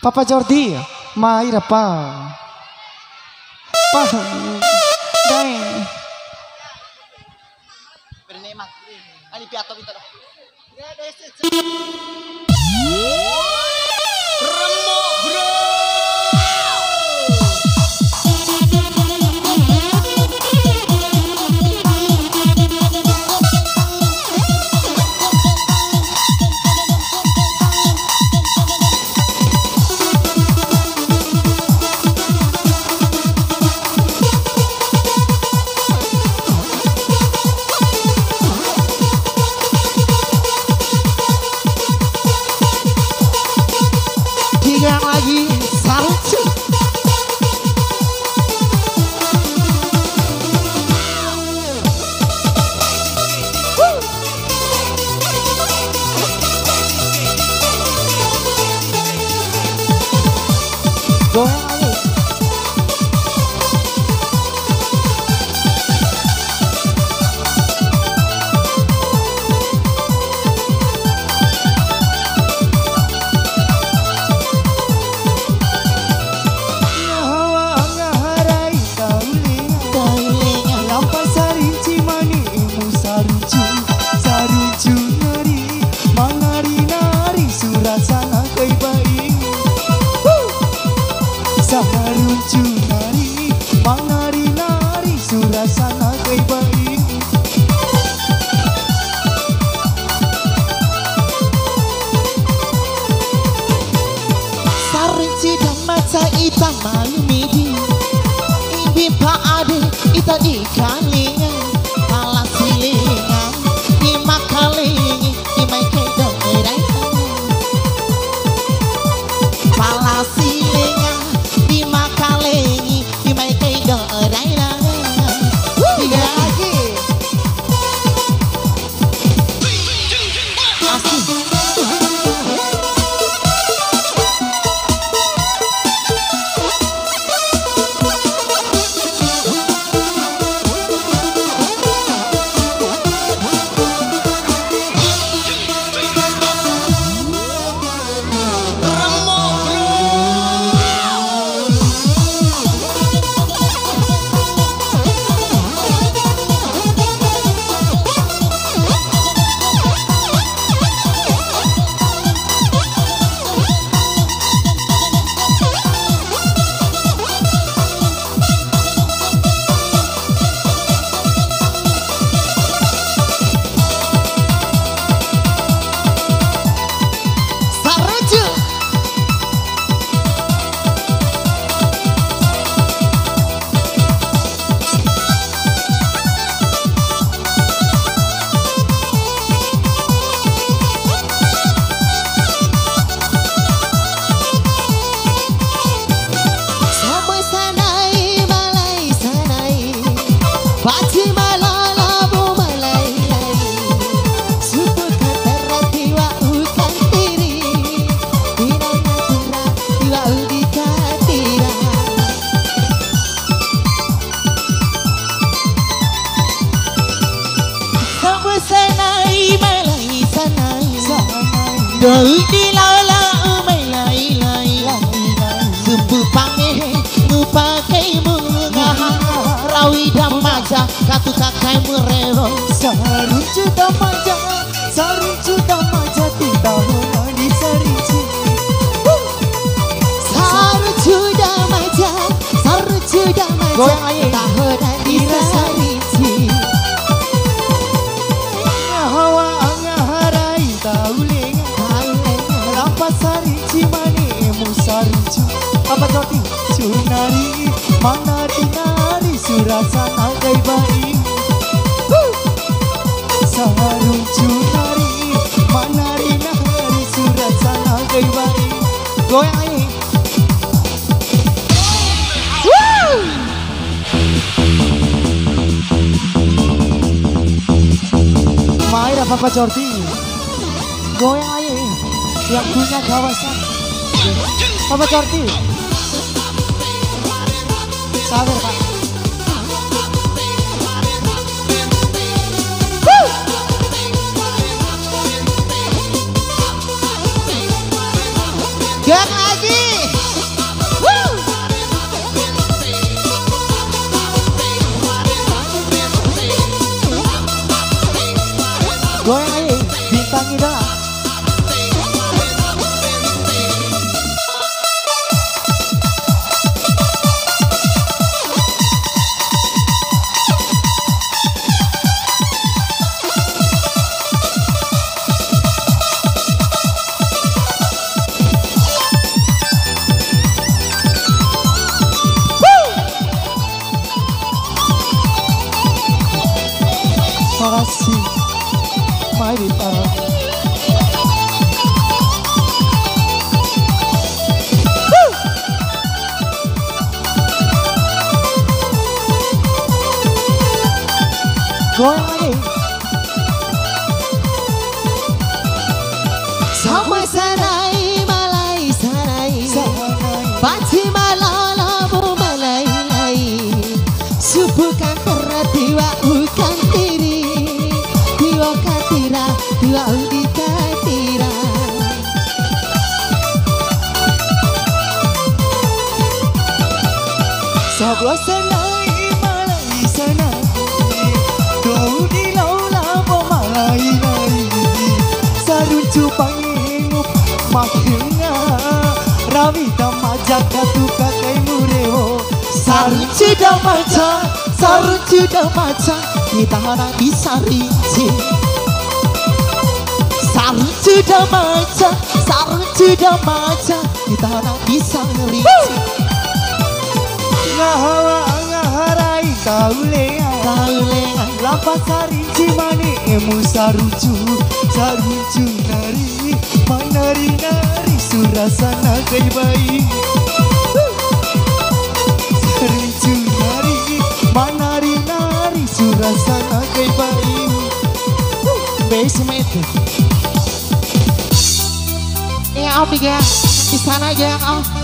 Papa Jordi, mai apa? Paham, dai. Bernemak, ani piato kita dah. Remuk bro. Lagi salju. Goyang lagi. Junari manari-nari surasana kay baik Sarinci dan mata ita malumidi Ibi paade ita di kalingan Pala silingan di makalingi di mai kedong erai Pala silingan di makalingi di mai kedong erai Tiga lagi Asik Doi di lala umay lai Sumpu pangehe nupakai bunga Rawi damaja katu kakai merewo Saruncu damaja tidak di sarinci Saruncu damaja Goyang lagi. tahonan di sarinci Hawa angaharai tauling Lampas sarinci mani musaruncu Apa jati junari manari-nari surasana kay baik Saruncu nari manari-nari surasana kay baik Goyang lagi. Maira Papa Jordi goyang aja yang punya kawasan Papa Jordi sabar Pak Gang lagi si Mari para goyang lagi. Sampai sanai malai sanai Baci malala mo malai lai Subukan teratiwa ukan tiri Tiwa katira tiwa udita tira Sabwa sanai malai sanai Kau di laula mo malai lai Saruncu pangingup makinga Ramita majak katu kakai murewo Saruncu damaca Kita harap bisa rinci Saruncu damaca Kita harap bisa rinci Ngahawa ngaharai kaulean Lapas sarinci mani emu saruncu nari Manari surasana kai bayi Saruncu nari Manari surasana kai bayi Basement Ya om ya di sana aja om